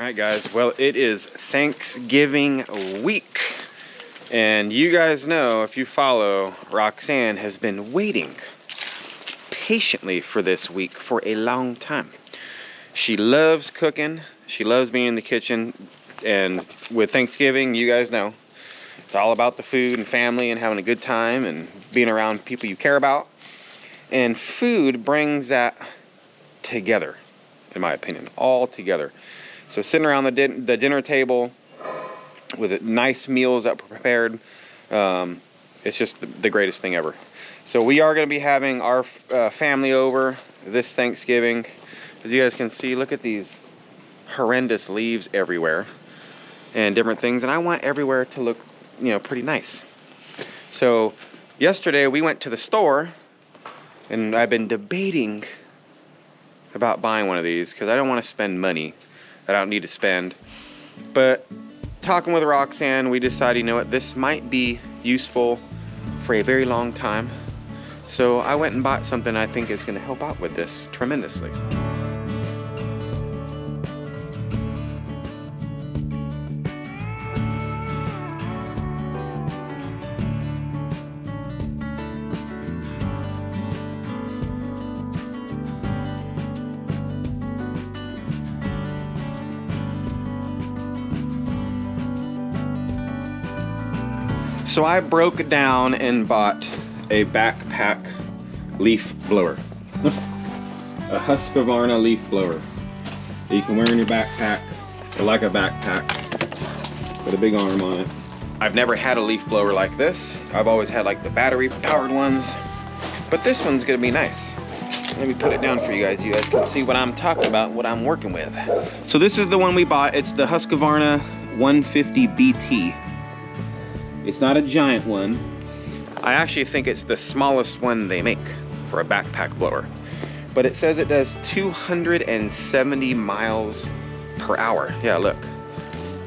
Alright guys, well it is Thanksgiving week. And you guys know, if you follow, Roxane has been waiting patiently for this week for a long time. She loves cooking, she loves being in the kitchen, and with Thanksgiving, you guys know, it's all about the food and family and having a good time and being around people you care about. And food brings that together, in my opinion, all together. So sitting around the dinner table with nice meals that were prepared, it's just the greatest thing ever. So we are going to be having our family over this Thanksgiving. As you guys can see, look at these horrendous leaves everywhere and different things. And I want everywhere to look, you know, pretty nice. So yesterday we went to the store and I've been debating about buying one of these because I don't want to spend money that I don't need to spend. But talking with Roxane, we decided, you know what, this might be useful for a very long time. So I went and bought something I think is going to help out with this tremendously. So I broke down and bought a backpack leaf blower. A Husqvarna leaf blower that you can wear in your backpack, or like a backpack, with a big arm on it. I've never had a leaf blower like this. I've always had like the battery powered ones, but this one's gonna be nice. Let me put it down for you guys. You guys can see what I'm talking about, what I'm working with. So this is the one we bought. It's the Husqvarna 150 BT. It's not a giant one. I actually think it's the smallest one they make for a backpack blower. But it says it does 270 miles per hour. Yeah, look.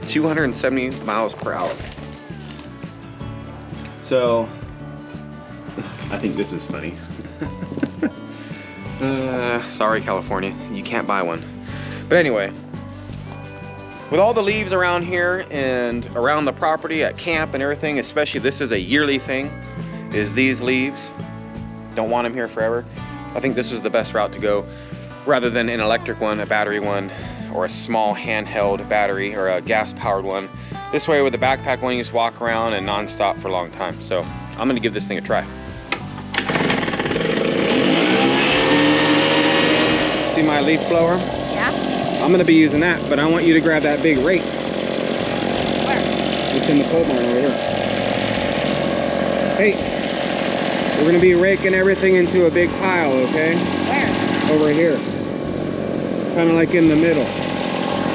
270 miles per hour. So, I think this is funny. Sorry, California. You can't buy one. But anyway, with all the leaves around here and around the property at camp and everything, especially this is a yearly thing, is these leaves. Don't want them here forever. I think this is the best route to go rather than an electric one, a battery one, or a small handheld battery or a gas powered one. This way with the backpack one, you just walk around and non-stop for a long time. So I'm gonna give this thing a try. See my leaf blower? I'm gonna be using that, but I want you to grab that big rake. Where? It's in the pole barn over here. Hey, we're gonna be raking everything into a big pile, okay? Where? Over here. Kind of like in the middle.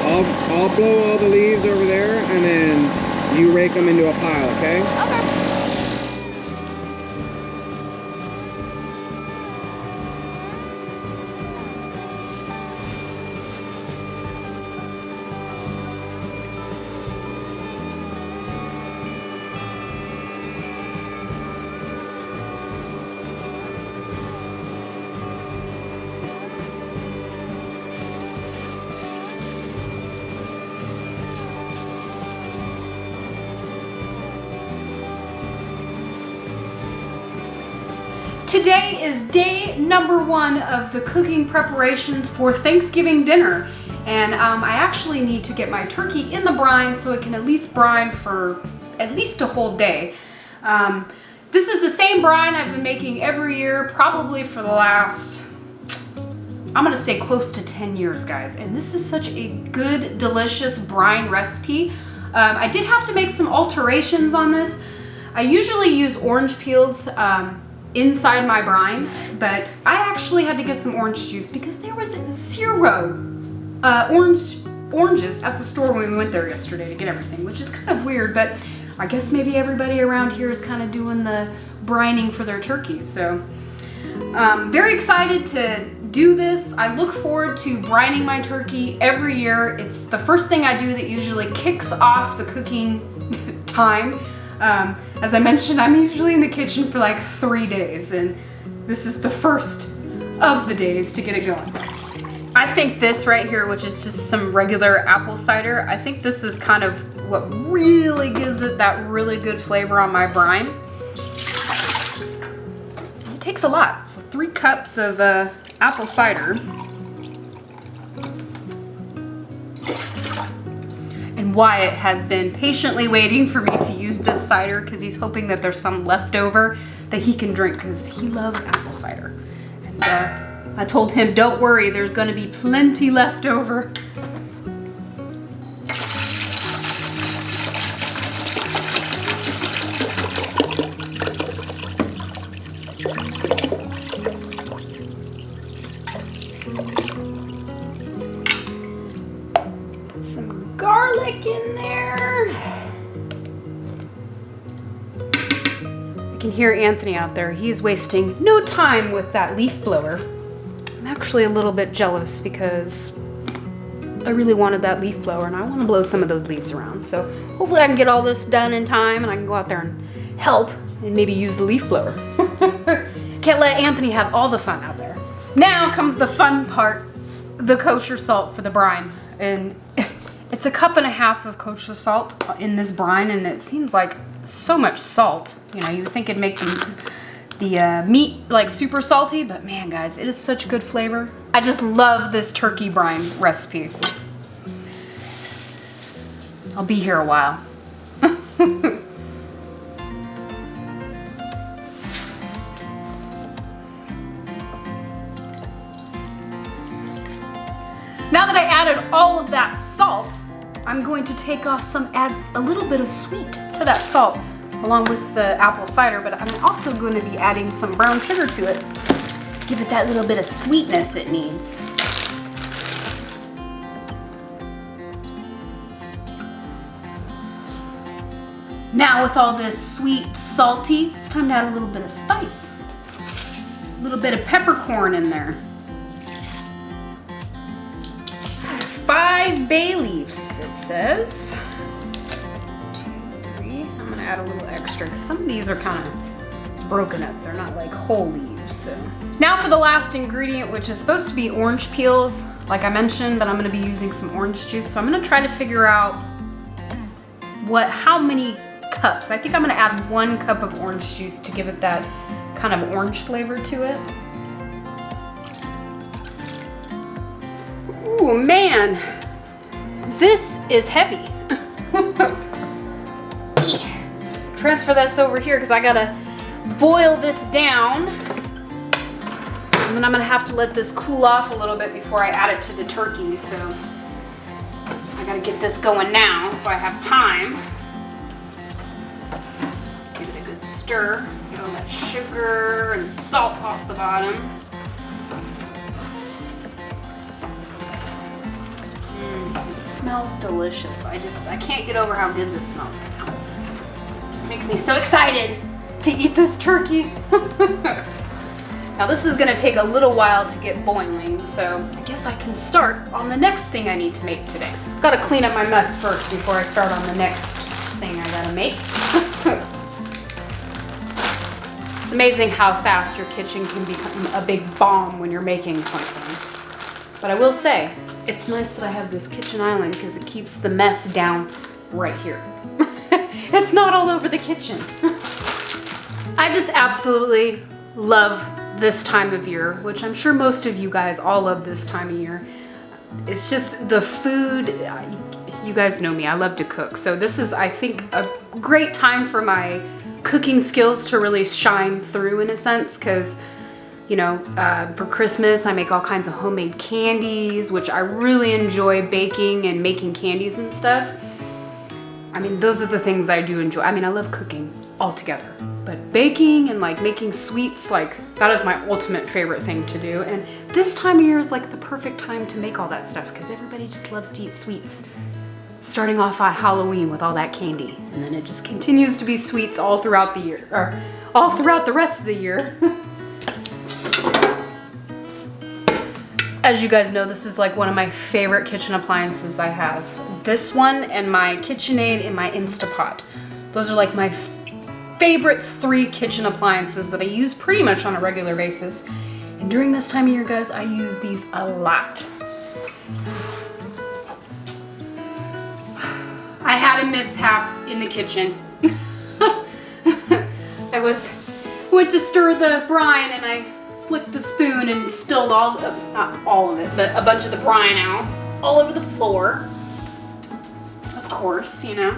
I'll blow all the leaves over there, and then you rake them into a pile, okay? Okay. Today is day number 1 of the cooking preparations for Thanksgiving dinner. And I actually need to get my turkey in the brine so it can at least brine for at least a whole day. This is the same brine I've been making every year, probably for the last, I'm gonna say close to 10 years, guys. And this is such a good, delicious brine recipe. I did have to make some alterations on this. I usually use orange peels inside my brine, but I actually had to get some orange juice because there was 0 oranges at the store when we went there yesterday to get everything, which is kind of weird, but I guess maybe everybody around here is kind of doing the brining for their turkeys. So very excited to do this. I look forward to brining my turkey every year. It's the first thing I do that usually kicks off the cooking time. As I mentioned, I'm usually in the kitchen for like 3 days, and this is the first of the days to get it going. I think this right here, which is just some regular apple cider, I think this is kind of what really gives it that really good flavor on my brine. It takes a lot. So 3 cups of apple cider. And Wyatt has been patiently waiting for me to use this cider because he's hoping that there's some left over that he can drink because he loves apple cider. And I told him, don't worry, there's gonna be plenty left over. Put some garlic in there. I can hear Anthony out there. He's wasting no time with that leaf blower. I'm actually a little bit jealous because I really wanted that leaf blower and I want to blow some of those leaves around. So hopefully I can get all this done in time and I can go out there and help and maybe use the leaf blower. Can't let Anthony have all the fun out there. Now comes the fun part, the kosher salt for the brine. And it's 1.5 cups of kosher salt in this brine, and it seems like so much salt. You know, you would think it'd make the meat like super salty, but man guys, it is such good flavor. I just love this turkey brine recipe. I'll be here a while. Now that I added all of that salt, I'm going to take off adds a little bit of sweet to that salt along with the apple cider, but I'm also going to be adding some brown sugar to it. Give it that little bit of sweetness it needs. Now with all this sweet, salty, it's time to add a little bit of spice. A little bit of peppercorn in there. 5 bay leaves, it says. 2, 3. I'm gonna add a little extra because some of these are kind of broken up. They're not like whole leaves. So now for the last ingredient, which is supposed to be orange peels, like I mentioned, but I'm gonna be using some orange juice. So I'm gonna try to figure out how many cups. I think I'm gonna add 1 cup of orange juice to give it that kind of orange flavor to it. Ooh, man, this is heavy. Transfer this over here because I gotta boil this down. And then I'm gonna have to let this cool off a little bit before I add it to the turkey. So I gotta get this going now so I have time. Give it a good stir. Get all that sugar and salt off the bottom. It smells delicious. I can't get over how good this smells right now. It just makes me so excited to eat this turkey. Now this is gonna take a little while to get boiling, so I guess I can start on the next thing I need to make today. I've gotta clean up my mess first before I start on the next thing I gotta make. It's amazing how fast your kitchen can become a big bomb when you're making something. But I will say, it's nice that I have this kitchen island because it keeps the mess down right here. It's not all over the kitchen. I just absolutely love this time of year, which I'm sure most of you guys all love this time of year. It's just the food. You guys know me, I love to cook. So this is, I think, a great time for my cooking skills to really shine through in a sense, because you know, for Christmas, I make all kinds of homemade candies, which I really enjoy baking and making candies and stuff. I mean, those are the things I do enjoy. I mean, I love cooking altogether, but baking and like making sweets, like that is my ultimate favorite thing to do. And this time of year is like the perfect time to make all that stuff because everybody just loves to eat sweets. Starting off on Halloween with all that candy, and then it just continues to be sweets all throughout the year, or all throughout the rest of the year. As you guys know, this is like one of my favorite kitchen appliances I have. This one and my KitchenAid and my Instapot. Those are like my favorite 3 kitchen appliances that I use pretty much on a regular basis. And during this time of year, guys, I use these a lot. I had a mishap in the kitchen. I went to stir the brine and I flicked the spoon and spilled not all of it, but a bunch of the brine out all over the floor. Of course, you know.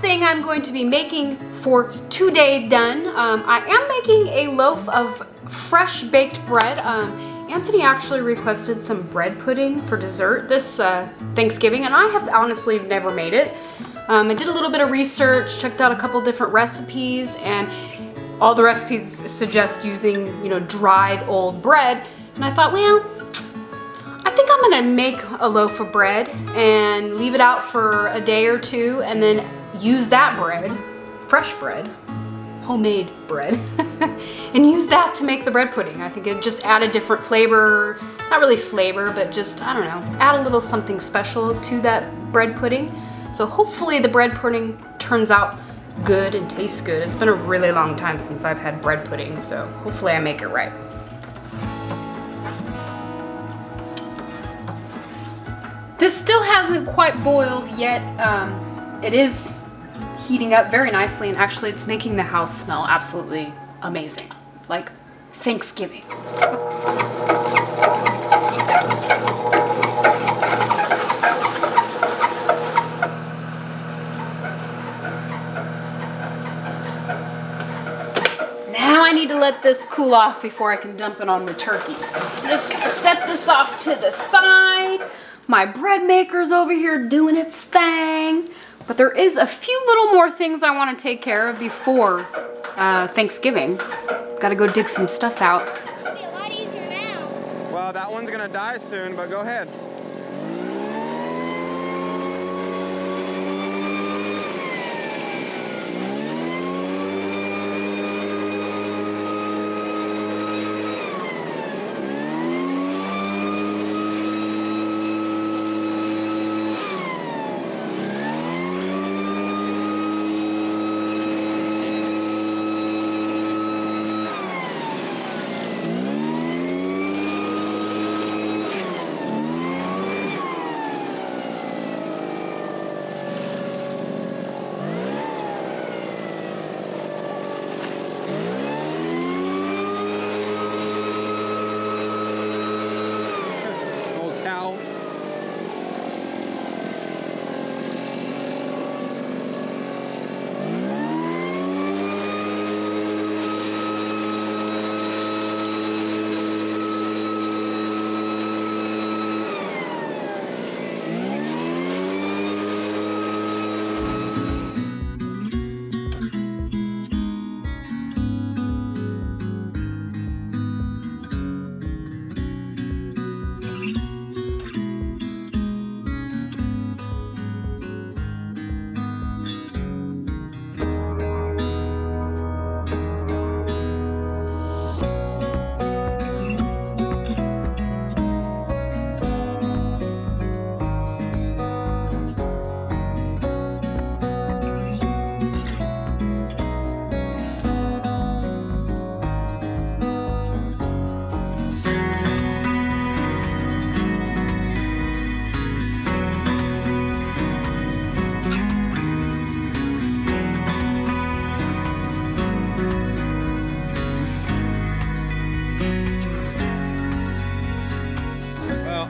Thing I'm going to be making for today done. I am making a loaf of fresh baked bread. Anthony actually requested some bread pudding for dessert this Thanksgiving, and I have honestly never made it. I did a little bit of research, checked out a couple different recipes, and all the recipes suggest using, you know, dried old bread. And I thought, well, I think I'm gonna make a loaf of bread and leave it out for a day or two, and then use that bread, fresh bread, homemade bread, and use that to make the bread pudding. I think it just add a different flavor, not really flavor, but just, I don't know, add a little something special to that bread pudding. So hopefully the bread pudding turns out good and tastes good. It's been a really long time since I've had bread pudding, so hopefully I make it right. This still hasn't quite boiled yet. It is heating up very nicely, and actually it's making the house smell absolutely amazing, like Thanksgiving. Now I need to let this cool off before I can dump it on the turkey. So I'm just gonna set this off to the side. My bread maker's over here doing its thing. But there is a few little more things I want to take care of before Thanksgiving. Gotta go dig some stuff out. It's gonna be a lot easier now. Well, that one's gonna die soon, but go ahead.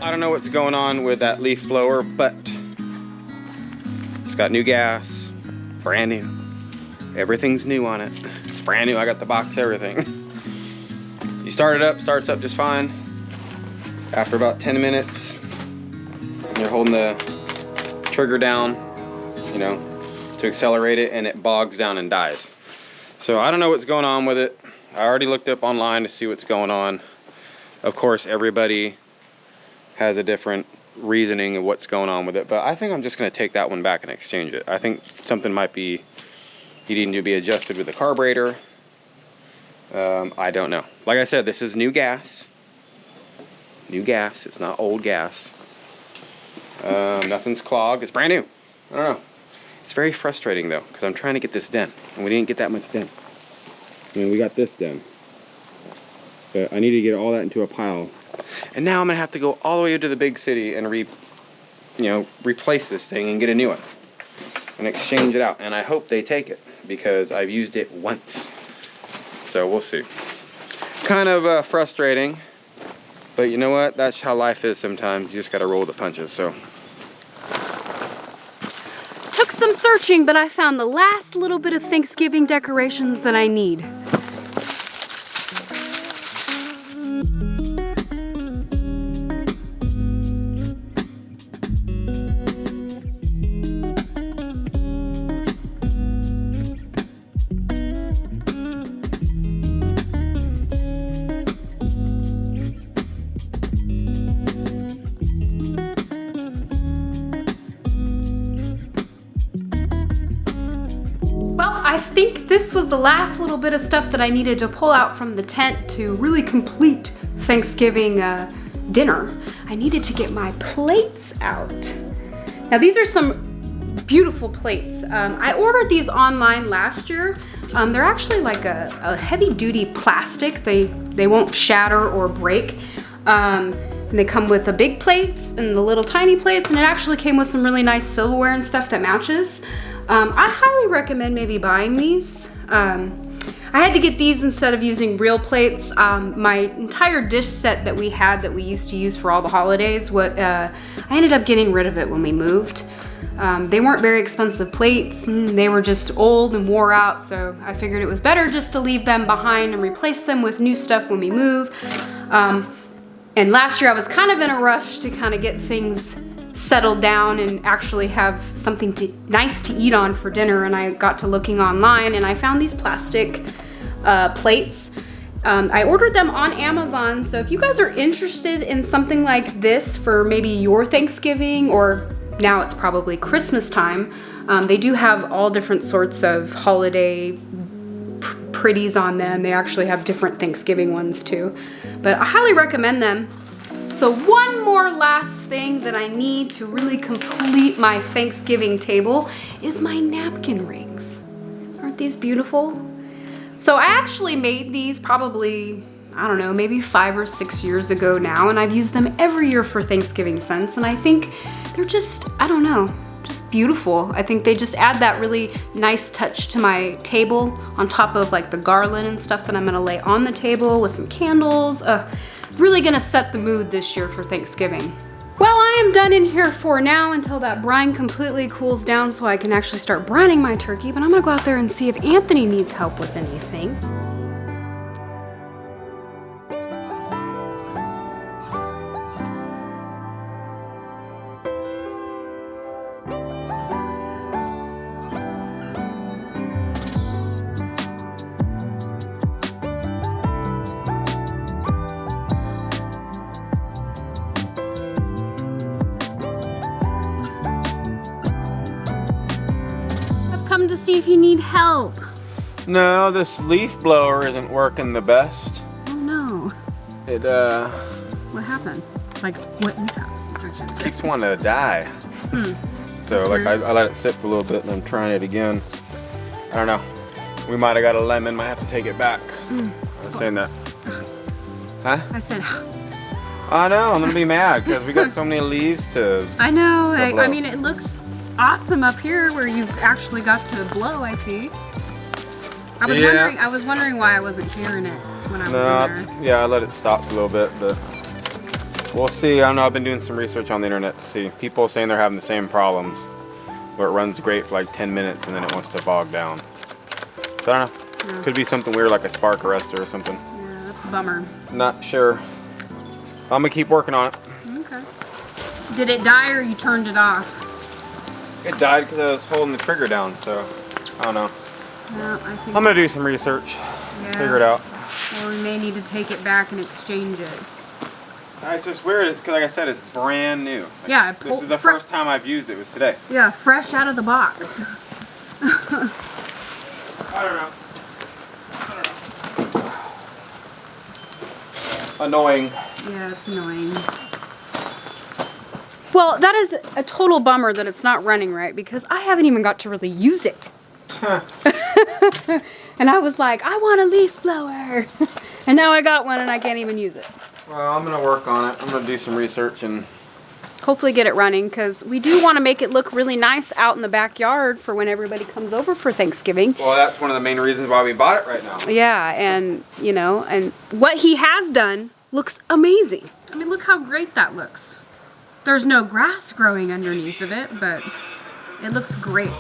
I don't know what's going on with that leaf blower, but it's got new gas, brand new. Everything's new on it. It's brand new. I got the box, everything. You start it up, starts up just fine. After about 10 minutes, you're holding the trigger down, you know, to accelerate it, and it bogs down and dies. So I don't know what's going on with it. I already looked up online to see what's going on. Of course, everybody has a different reasoning of what's going on with it, but I think I'm just going to take that one back and exchange it. I think something might be needing to be adjusted with the carburetor. I don't know. Like I said, this is new gas. New gas. It's not old gas. Nothing's clogged. It's brand new. I don't know. It's very frustrating though, because I'm trying to get this done, and we didn't get that much done. I mean, we got this done, but I need to get all that into a pile. And now I'm gonna have to go all the way to the big city and replace this thing and get a new one and exchange it out. And I hope they take it because I've used it once. So we'll see. Kind of frustrating, but you know what? That's how life is sometimes. You just gotta roll the punches. So. Took some searching, but I found the last little bit of Thanksgiving decorations that I need. I think this was the last little bit of stuff that I needed to pull out from the tent to really complete Thanksgiving dinner. I needed to get my plates out. Now these are some beautiful plates. I ordered these online last year. They're actually like a heavy duty plastic. They won't shatter or break. And they come with the big plates and the little tiny plates, and it actually came with some really nice silverware and stuff that matches. I highly recommend maybe buying these. I had to get these instead of using real plates. My entire dish set that we used to use for all the holidays, I ended up getting rid of it when we moved. They weren't very expensive plates, and they were just old and wore out, so I figured it was better just to leave them behind and replace them with new stuff when we move. And last year I was kind of in a rush to kind of get things settled down and actually have something nice to eat on for dinner, and I got to looking online and I found these plastic plates. I ordered them on Amazon, so if you guys are interested in something like this for maybe your Thanksgiving, or now it's probably Christmas time, they do have all different sorts of holiday pretties on them. They actually have different Thanksgiving ones too, but I highly recommend them. So one more last thing that I need to really complete my Thanksgiving table is my napkin rings. Aren't these beautiful? So I actually made these probably, I don't know, maybe 5 or 6 years ago now, and I've used them every year for Thanksgiving since, and I think they're just, I don't know, just beautiful. I think they just add that really nice touch to my table on top of like the garland and stuff that I'm gonna lay on the table with some candles. Really gonna set the mood this year for Thanksgiving. Well, I am done in here for now until that brine completely cools down so I can actually start brining my turkey, but I'm gonna go out there and see if Anthony needs help with anything. Come to see if you need help. No, this leaf blower isn't working the best. Oh no. It What happened? Like what keeps wanting to die. So like I let it sit for a little bit and I'm trying it again. I don't know. We might have got a lemon, might have to take it back. I was saying that. Huh? I said I know, I'm gonna be mad because we got so many leaves to I know. blow. I mean, it looks awesome up here where you've actually got to blow, I see. I was wondering why I wasn't hearing it when I was in there. Yeah, I let it stop for a little bit, but we'll see. I don't know, I've been doing some research on the internet to see. People saying they're having the same problems, where it runs great for like 10 minutes and then it wants to bog down. So I don't know. Yeah. Could be something weird like a spark arrestor or something. Yeah, that's a bummer. Not sure. I'm gonna keep working on it. Okay. Did it die or you turned it off? It died because I was holding the trigger down, so I don't know. No, I think I'm gonna do some research, figure it out. Or we may need to take it back and exchange it. It's just weird. It's because, like I said, it's brand new. Yeah. This is the first time I've used it. It was today. Yeah, fresh out of the box. I don't know. Annoying. Yeah, it's annoying. Well, that is a total bummer that it's not running right because I haven't even got to really use it. And I was like, I want a leaf blower. And now I got one and I can't even use it. Well, I'm going to work on it. I'm going to do some research and hopefully get it running because we do want to make it look really nice out in the backyard for when everybody comes over for Thanksgiving. Well, that's one of the main reasons why we bought it right now. Yeah, and you know, and what he has done looks amazing. I mean, look how great that looks. There's no grass growing underneath of it, but it looks great.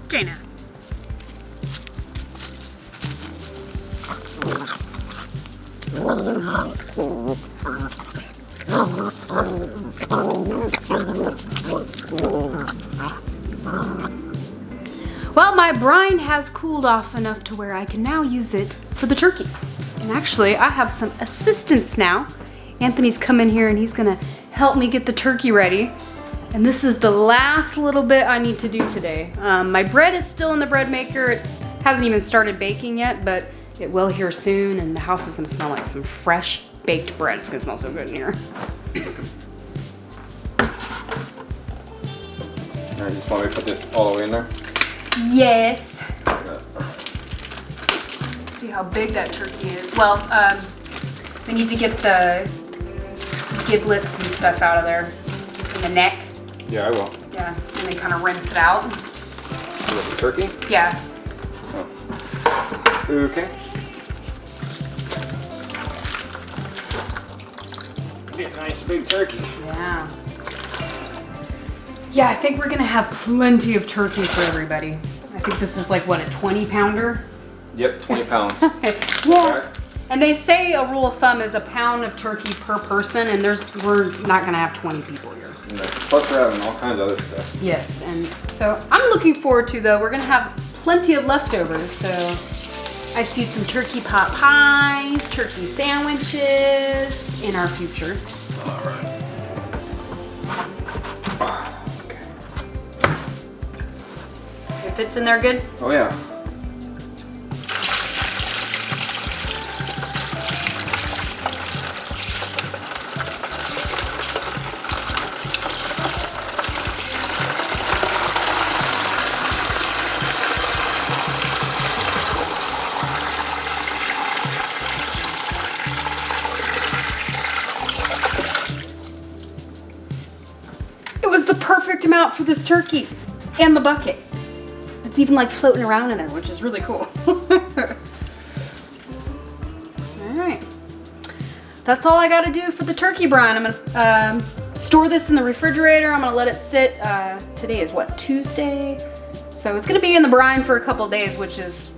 Jaina. Well, my brine has cooled off enough to where I can now use it for the turkey. And actually, I have some assistance now. Anthony's come in here and he's gonna help me get the turkey ready. And this is the last little bit I need to do today. My bread is still in the bread maker. It hasn't even started baking yet, but it will here soon. And the house is gonna smell like some fresh baked bread. It's gonna smell so good in here. I just want me to put this all the way in there. Yes. See how big that turkey is. Well, we need to get the giblets and stuff out of there. And the neck. Yeah, I will. Yeah, and then kind of rinse it out. With the turkey? Yeah. Oh. Okay. Get a nice big turkey. Yeah. Yeah, I think we're gonna have plenty of turkey for everybody. I think this is like, what, a 20-pounder? Yep, 20 pounds. Yeah. Right. And they say a rule of thumb is a pound of turkey per person, and we're not gonna have 20 people here. Plus we're having all kinds of other stuff. Yes, and so I'm looking forward to, though, we're gonna have plenty of leftovers. So I see some turkey pot pies, turkey sandwiches in our future. All right. It fits in there good? Oh yeah. It was the perfect amount for this turkey and the bucket. It's even like floating around in there, which is really cool. All right. That's all I got to do for the turkey brine. I'm gonna store this in the refrigerator. I'm gonna let it sit. Today is what, Tuesday? So it's gonna be in the brine for a couple days, which is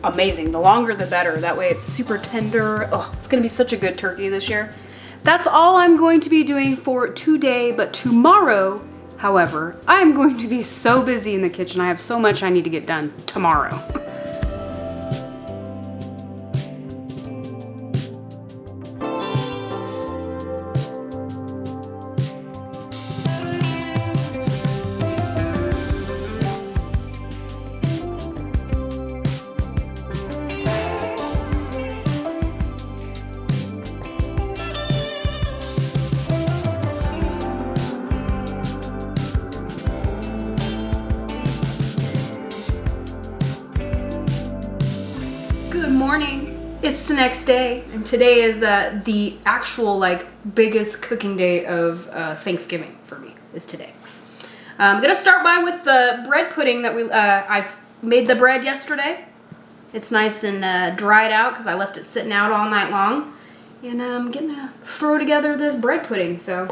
amazing. The longer the better. That way it's super tender. Oh, it's gonna be such a good turkey this year. That's all I'm going to be doing for today, but tomorrow, however, I'm going to be so busy in the kitchen. I have so much I need to get done tomorrow. Good morning. It's the next day, and today is the actual biggest cooking day of Thanksgiving for me. Is today. I'm gonna start by with the bread pudding that I've made the bread yesterday. It's nice and dried out because I left it sitting out all night long, and I'm gonna throw together this bread pudding. So.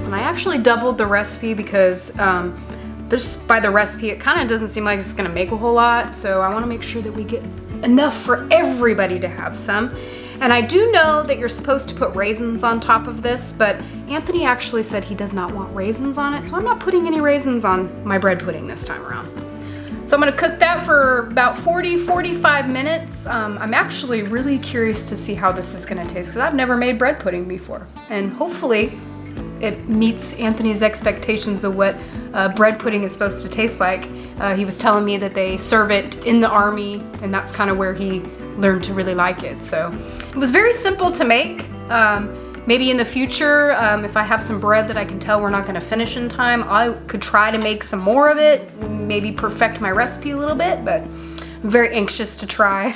And I actually doubled the recipe because just by the recipe it kind of doesn't seem like it's gonna make a whole lot, so I want to make sure that we get enough for everybody to have some. And I do know that you're supposed to put raisins on top of this, but Anthony actually said he does not want raisins on it, so I'm not putting any raisins on my bread pudding this time around. So I'm gonna cook that for about 40-45 minutes. I'm actually really curious to see how this is gonna taste because I've never made bread pudding before, and hopefully it meets Anthony's expectations of what bread pudding is supposed to taste like. He was telling me that they serve it in the army, and that's kind of where he learned to really like it. So it was very simple to make. Maybe in the future, if I have some bread that I can tell we're not going to finish in time, I could try to make some more of it, maybe perfect my recipe a little bit, but I'm very anxious to try.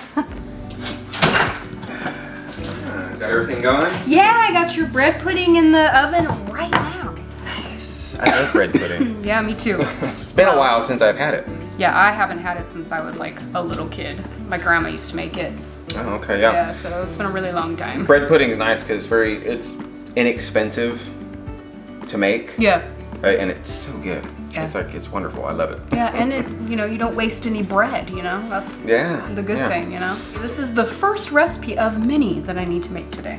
Got everything going? Yeah, I got your bread pudding in the oven right now. Nice. I love bread pudding. Yeah, me too. It's been a while since I've had it. Yeah, I haven't had it since I was like a little kid. My grandma used to make it. Oh, okay, yeah. Yeah, so it's been a really long time. Bread pudding is nice because it's inexpensive to make. Yeah. Right? And it's so good. Yeah. It's wonderful. I love it. Yeah, and you don't waste any bread, That's the good thing, This is the first recipe of many that I need to make today.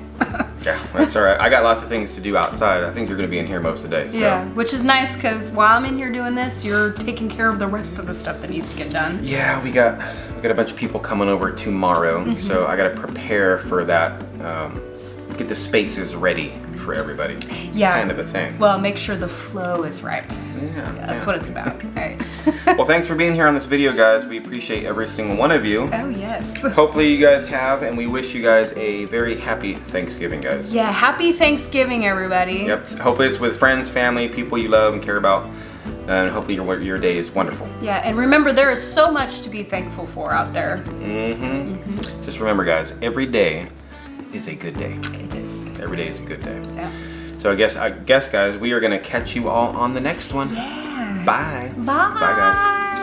Yeah, that's all right. I got lots of things to do outside. I think you're going to be in here most of the day. So. Yeah, which is nice because while I'm in here doing this, you're taking care of the rest of the stuff that needs to get done. Yeah, we got a bunch of people coming over tomorrow, so I got to prepare for that. Get the spaces ready for everybody. Yeah. Kind of a thing. Well, make sure the flow is right. Yeah, That's what it's about. All right. Well, thanks for being here on this video, guys. We appreciate every single one of you. Oh, yes. Hopefully you guys have, and we wish you guys a very happy Thanksgiving, guys. Yeah, happy Thanksgiving, everybody. Yep. Hopefully it's with friends, family, people you love and care about, and hopefully your day is wonderful. Yeah, and remember, there is so much to be thankful for out there. Just remember, guys, every day is a good day. It is. Every day is a good day. Yeah. So I guess, guys, we are gonna catch you all on the next one. Yeah. Bye. Bye. Bye, guys.